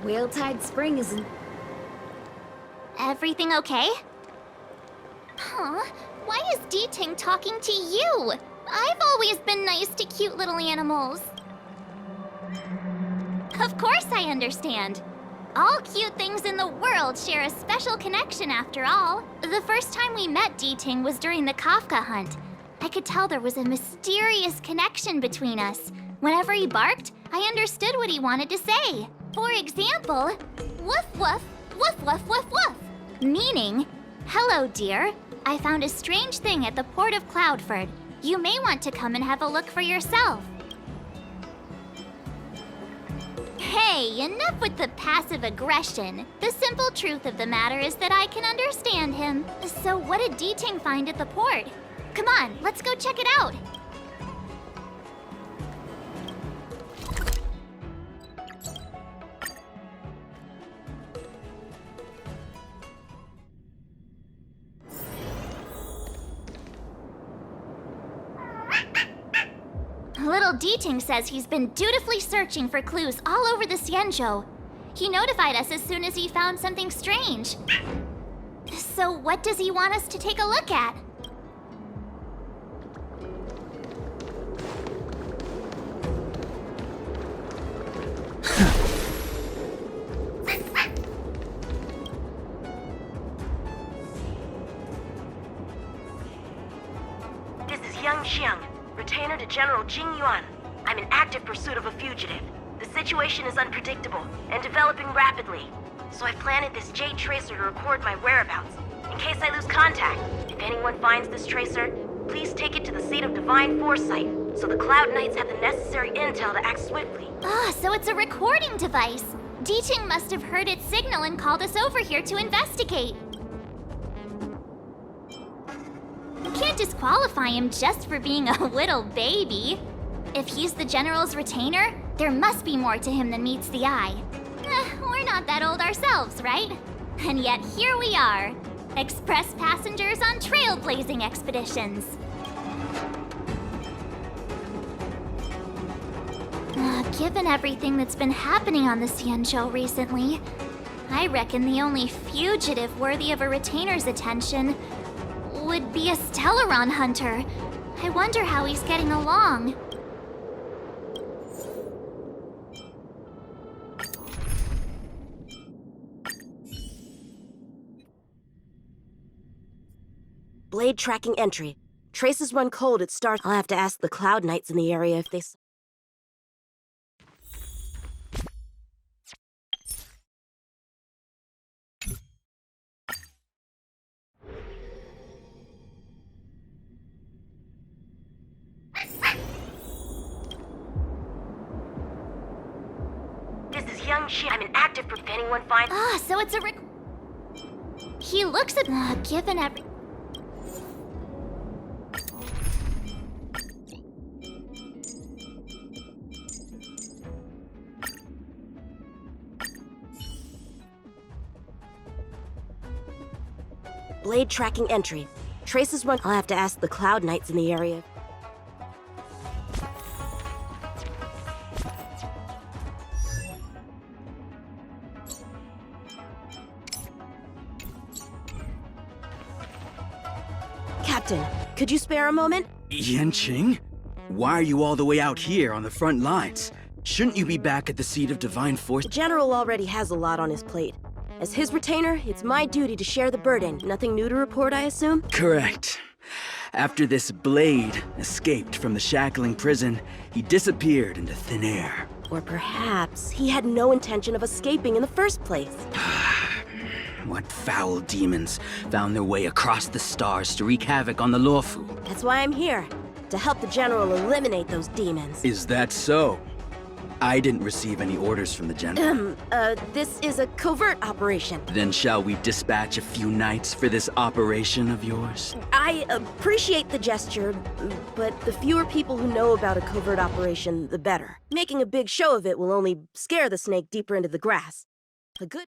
Whale-tide spring isn't... Everything okay? Huh? Why is D-Ting talking to you? I've always been nice to cute little animals. Of course I understand. All cute things in the world share a special connection after all. The first time we met D-Ting was during the Kafka hunt. I could tell there was a mysterious connection between us. Whenever he barked, I understood what he wanted to say. For example, woof woof, woof woof woof woof. Meaning, hello dear, I found a strange thing at the port of Cloudford. You may want to come and have a look for yourself. Hey, enough with the passive aggression. The simple truth of the matter is that I can understand him. So what did D-Ting find at the port? Come on, let's go check it out. Little D-Ting says he's been dutifully searching for clues all over the Xianzhou. He notified us as soon as he found something strange. So what does he want us to take a look at? This is Yang Xiang, retainer to General Jing Yuan. I'm in active pursuit of a fugitive. The situation is unpredictable and developing rapidly. So I've planted this jade tracer to record my whereabouts, in case I lose contact. If anyone finds this tracer, please take it to the seat of divine foresight, so the Cloud Knights have the necessary intel to act swiftly. So it's a recording device. D-Ting must have heard its signal and called us over here to investigate. Can't disqualify him just for being a little baby. If he's the General's retainer, there must be more to him than meets the eye. We're not that old ourselves, right? And yet here we are, express passengers on trailblazing expeditions. Given everything that's been happening on the Xianzhou recently, I reckon the only fugitive worthy of a retainer's attention would be a Stellaron hunter. I wonder how he's getting along. Blade tracking entry. Traces run cold at start. I'll have to ask the Cloud Knights in the area if they... This is Yang Shi. I'm an active if anyone finds... So it's a He looks at... given every... Blade tracking entry. Traces run... I'll have to ask the Cloud Knights in the area. Captain, could you spare a moment? Yanqing? Why are you all the way out here on the front lines? Shouldn't you be back at the seat of divine force? The General already has a lot on his plate. As his retainer, it's my duty to share the burden. Nothing new to report, I assume? Correct. After this blade escaped from the shackling prison, he disappeared into thin air. Or perhaps he had no intention of escaping in the first place. What foul demons found their way across the stars to wreak havoc on the Luofu? That's why I'm here, to help the General eliminate those demons. Is that so? I didn't receive any orders from the General. This is a covert operation. Then shall we dispatch a few knights for this operation of yours? I appreciate the gesture, but the fewer people who know about a covert operation, the better. Making a big show of it will only scare the snake deeper into the grass. A good...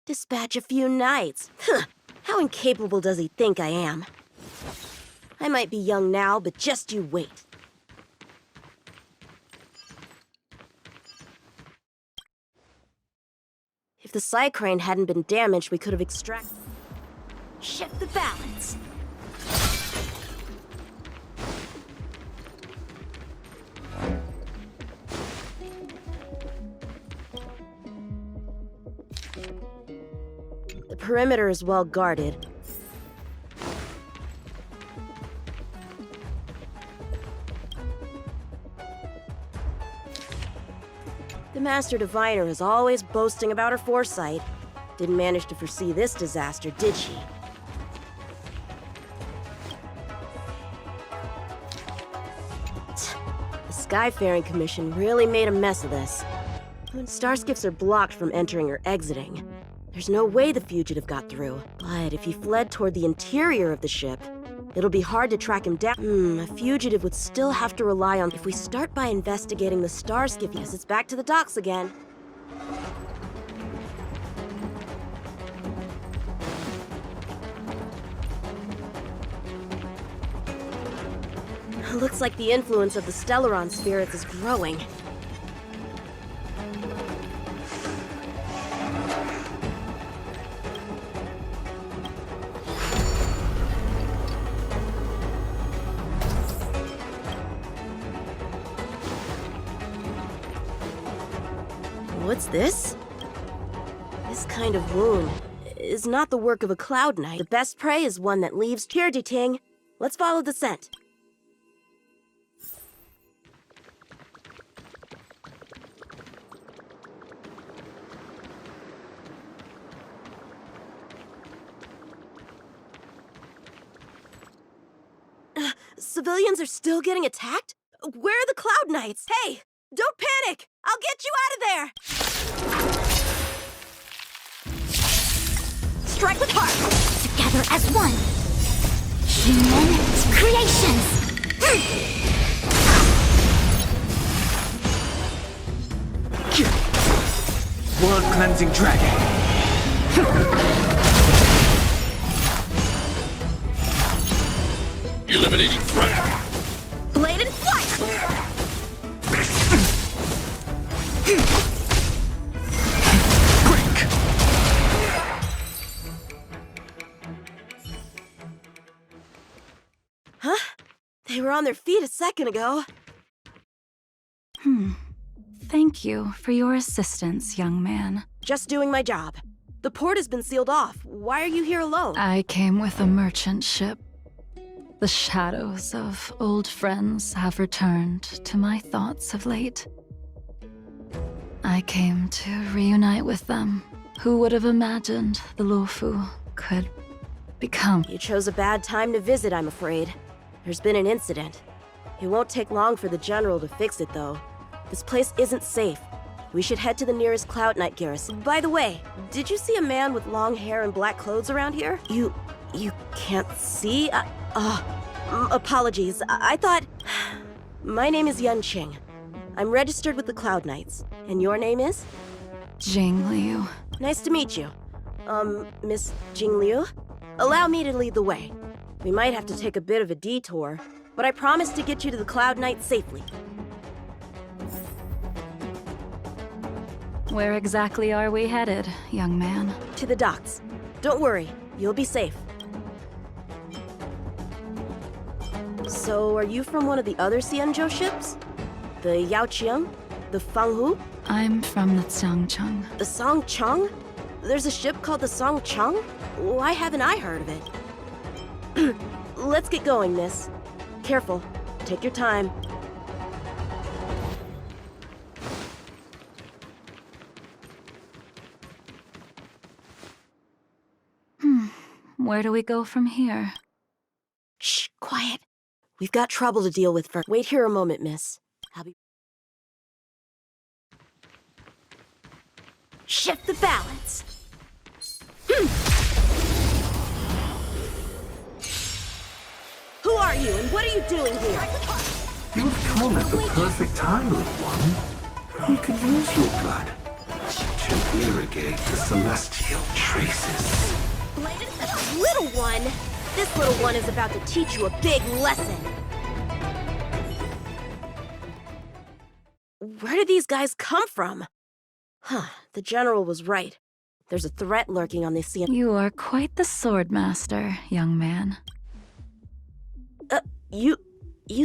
Dispatch a few knights. How incapable does he think I am? I might be young now, but just you wait. If the side crane hadn't been damaged, we could have extracted... Shift the balance. The perimeter is well guarded. The Master Diviner is always boasting about her foresight. Didn't manage to foresee this disaster, did she? The Skyfaring Commission really made a mess of this. When starskips are blocked from entering or exiting, there's no way the fugitive got through. But if he fled toward the interior of the ship, it'll be hard to track him down. A fugitive would still have to rely on... If we start by investigating the starskip, yes, it's back to the docks again. Looks like the influence of the Stellaron spirits is growing. What's this? This kind of wound is not the work of a Cloud Knight. The best prey is one that leaves... Here, Ting. Let's follow the scent. Civilians are still getting attacked? Where are the Cloud Knights? Hey, don't panic! I'll get you out of there! Strike with heart! Together as one! Human creations! Blood-cleansing dragon! Eliminating threat. Bladed flight! Break! Huh? They were on their feet a second ago. Thank you for your assistance, young man. Just doing my job. The port has been sealed off. Why are you here alone? I came with a merchant ship. The shadows of old friends have returned to my thoughts of late. I came to reunite with them. Who would have imagined the Luofu could become? You chose a bad time to visit, I'm afraid. There's been an incident. It won't take long for the General to fix it, though. This place isn't safe. We should head to the nearest Cloud Knight garrison. By the way, did you see a man with long hair and black clothes around here? You can't see? Apologies. I thought... My name is Yun Qing. I'm registered with the Cloud Knights. And your name is? Jing Liu. Nice to meet you. Miss Jing Liu? Allow me to lead the way. We might have to take a bit of a detour, but I promise to get you to the Cloud Knights safely. Where exactly are we headed, young man? To the docks. Don't worry, you'll be safe. So, are you from one of the other Xianzhou ships? The Yaoqiang? The Fanghu? I'm from the Xiangcheng. The Songcheng? There's a ship called the Songcheng? Why haven't I heard of it? Let's get going, miss. Careful. Take your time. Where do we go from here? Shh, quiet. We've got trouble to deal with first. Wait here a moment, miss. I'll be... Shift the balance. Who are you, and what are you doing here? You've come at the perfect time, little one. We could use your blood to irrigate the celestial traces. Little one? This little one is about to teach you a big lesson. Where did these guys come from? Huh, the General was right. There's a threat lurking on this sea. You are quite the sword master, young man. You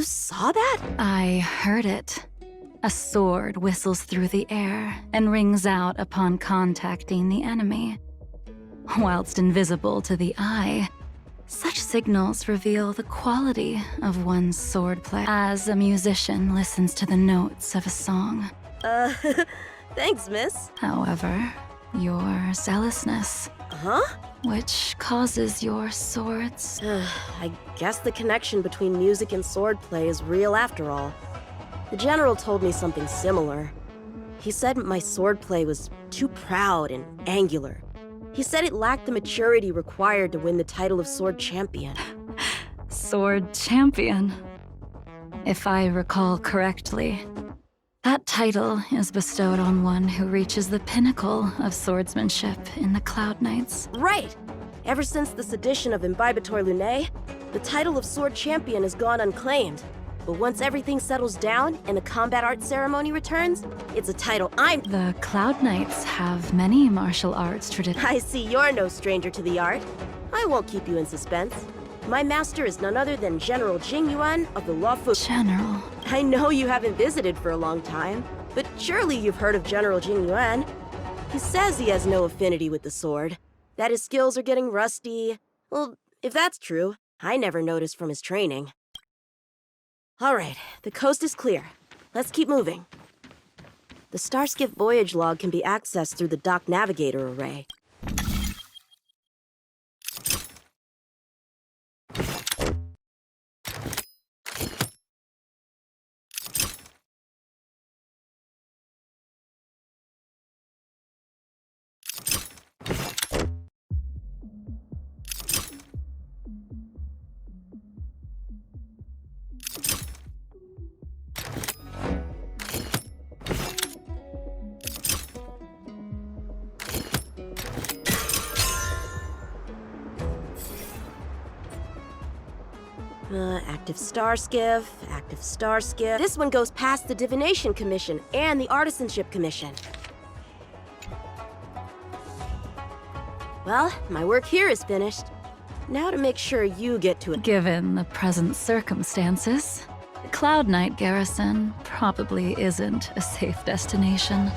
saw that? I heard it. A sword whistles through the air and rings out upon contacting the enemy. Whilst invisible to the eye, such signals reveal the quality of one's swordplay as a musician listens to the notes of a song. Thanks, miss. However, your zealousness, Huh? which causes your swords... I guess the connection between music and swordplay is real after all. The general told me something similar. He said my swordplay was too proud and angular. He said it lacked the maturity required to win the title of sword champion. Sword champion. If I recall correctly, that title is bestowed on one who reaches the pinnacle of swordsmanship in the Cloud Knights. Right! Ever since the sedition of Imbibitor Lunae, the title of sword champion has gone unclaimed. But once everything settles down and the combat art ceremony returns, it's a title I'm... The Cloud Knights have many martial arts traditions. I see you're no stranger to the art. I won't keep you in suspense. My master is none other than General Jing Yuan of the Lawful... General. I know you haven't visited for a long time, but surely you've heard of General Jing Yuan. He says he has no affinity with the sword, that his skills are getting rusty. Well, if that's true, I never noticed from his training. All right, the coast is clear. Let's keep moving. The Starskiff voyage log can be accessed through the dock navigator array. Active Starskiff. This one goes past the Divination Commission and the Artisanship Commission. Well, my work here is finished. Now to make sure you get to it. Given the present circumstances, the Cloud Knight garrison probably isn't a safe destination.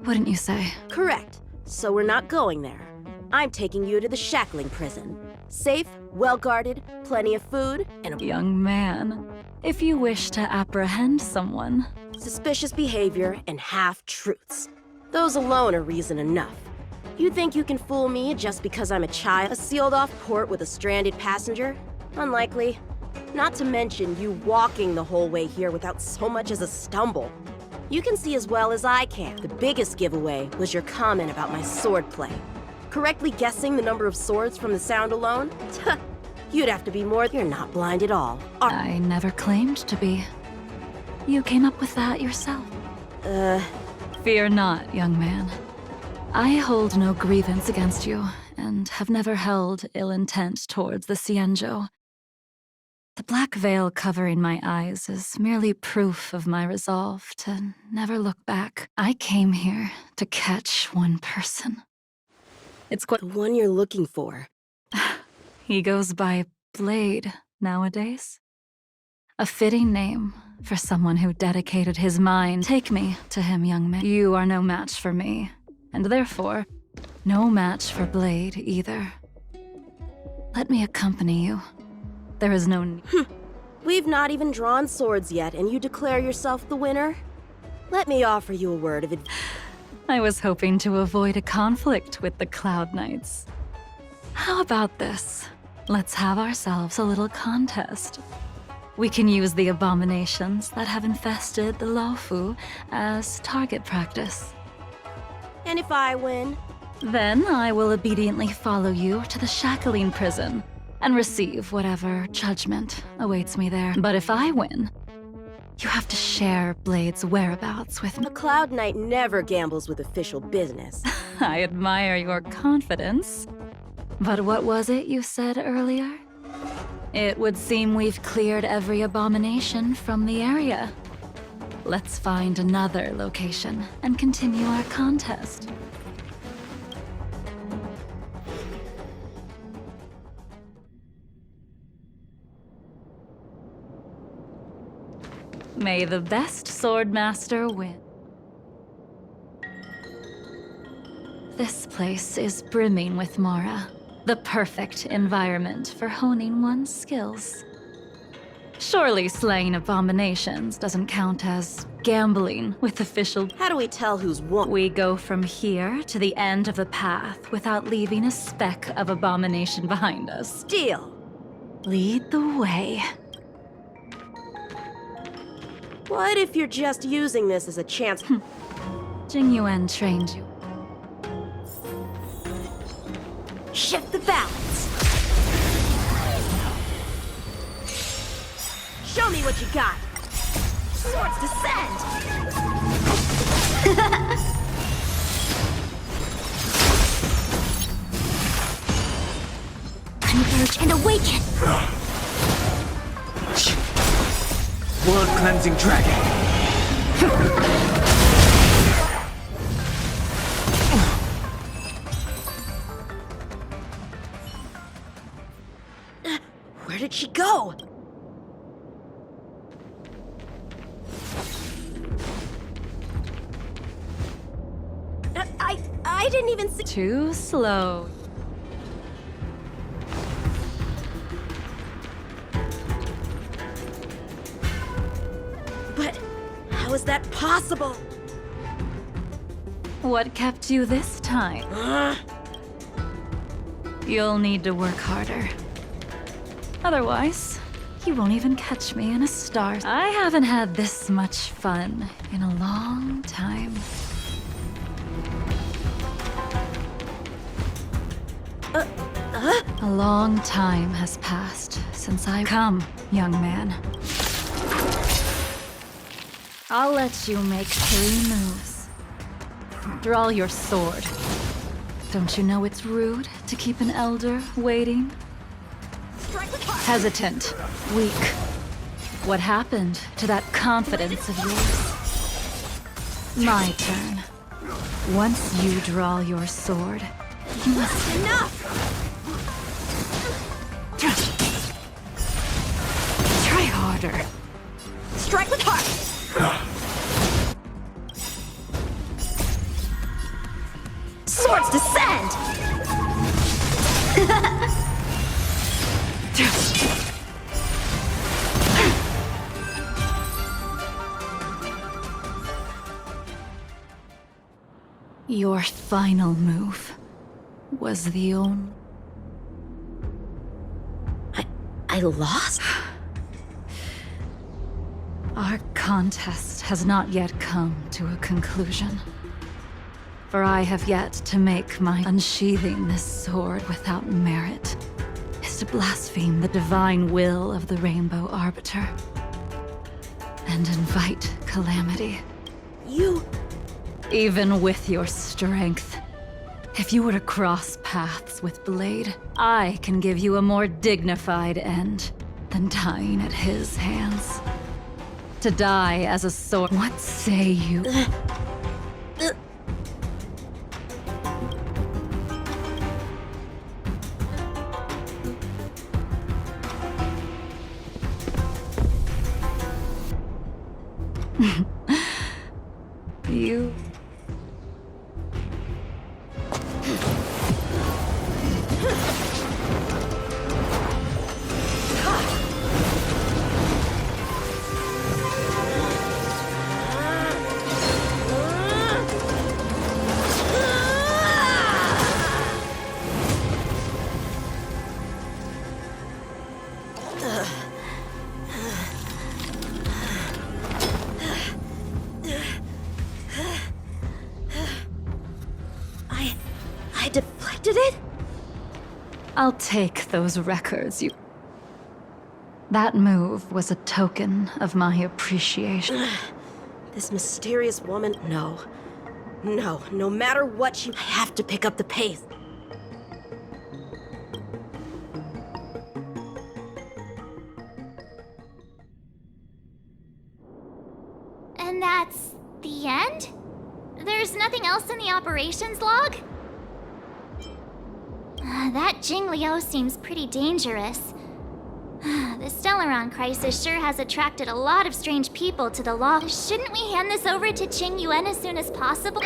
Wouldn't you say? Correct. So we're not going there. I'm taking you to the shackling prison. Safe, well-guarded, plenty of food, and a Young man, if you wish to apprehend someone, suspicious behavior and half-truths. Those alone are reason enough. You think you can fool me just because I'm a child? A sealed-off port with a stranded passenger? Unlikely. Not to mention you walking the whole way here without so much as a stumble. You can see as well as I can. The biggest giveaway was your comment about my swordplay. Correctly guessing the number of swords from the sound alone? You'd have to be more... You're not blind at all. I never claimed to be. You came up with that yourself. Fear not, young man. I hold no grievance against you, and have never held ill intent towards the Cienjo. The black veil covering my eyes is merely proof of my resolve to never look back. I came here to catch one person. It's quite... The one you're looking for. He goes by Blade nowadays. A fitting name for someone who dedicated his mind. Take me to him, young man. You are no match for me, and therefore, no match for Blade either. Let me accompany you. There is no need. We've not even drawn swords yet, and you declare yourself the winner? Let me offer you a word of advice. I was hoping to avoid a conflict with the Cloud Knights. How about this? Let's have ourselves a little contest. We can use the abominations that have infested the Laofu as target practice. And if I win? Then I will obediently follow you to the shackling prison and receive whatever judgment awaits me there. But if I win, you have to share Blade's whereabouts with me. A Cloud Knight never gambles with official business. I admire your confidence. But what was it you said earlier? It would seem we've cleared every abomination from the area. Let's find another location and continue our contest. May the best swordmaster win. This place is brimming with Mara, the perfect environment for honing one's skills. Surely slaying abominations doesn't count as gambling with official. How do we tell who's won? We go from here to the end of the path without leaving a speck of abomination behind us. Deal. Lead the way. What if you're just using this as a chance? Jing Yuan trained you. Shift the balance. Show me what you got. Swords descend. Converge and awaken! World cleansing dragon. Where did she go? I didn't even see. Too slow. But how is that possible? What kept you this time? You'll need to work harder. Otherwise, you won't even catch me in a star. I haven't had this much fun in a long time. A long time has passed since I come, young man. I'll let you make 3 moves. Draw your sword. Don't you know it's rude to keep an elder waiting? Hesitant, weak. What happened to that confidence of yours? My turn. Once you draw your sword, you must... Enough! Try harder. Strike with heart! Swords descend! Your final move was the only... I lost? Our contest has not yet come to a conclusion. For I have yet to make my unsheathing this sword without merit is to blaspheme the divine will of the Rainbow Arbiter and invite calamity. You... Even with your strength, if you were to cross paths with Blade, I can give you a more dignified end than dying at his hands. To die as a sword... What say you? You... I deflected it? I'll take those records, you... That move was a token of my appreciation. This mysterious woman, no. No matter what, I have to pick up the pace. And that's the end? There's nothing else in the operations log? That Jing Liu seems pretty dangerous. The Stellar Aileron crisis sure has attracted a lot of strange people to the law. Shouldn't we hand this over to Qing Yuan as soon as possible?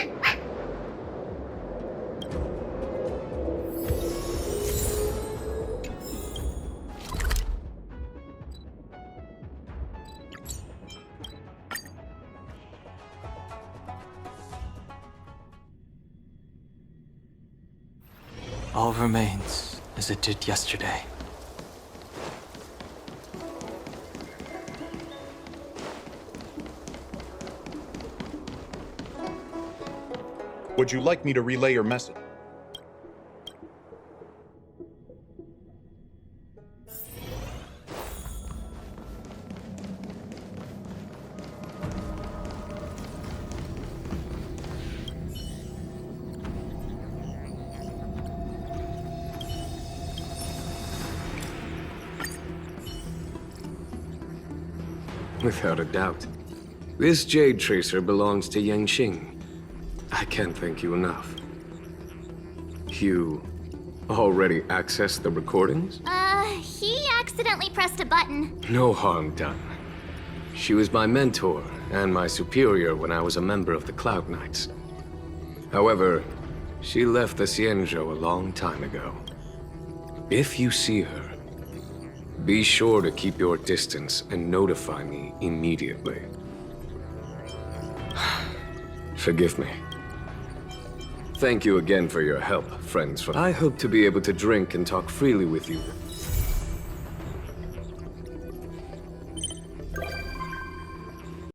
All remains as it did yesterday. Would you like me to relay your message? Without a doubt. This Jade Tracer belongs to Yangqing. I can't thank you enough. You already accessed the recordings? He accidentally pressed a button. No harm done. She was my mentor and my superior when I was a member of the Cloud Knights. However, she left the Xianzhou a long time ago. If you see her, be sure to keep your distance and notify me immediately. Forgive me. Thank you again for your help, friends. I hope to be able to drink and talk freely with you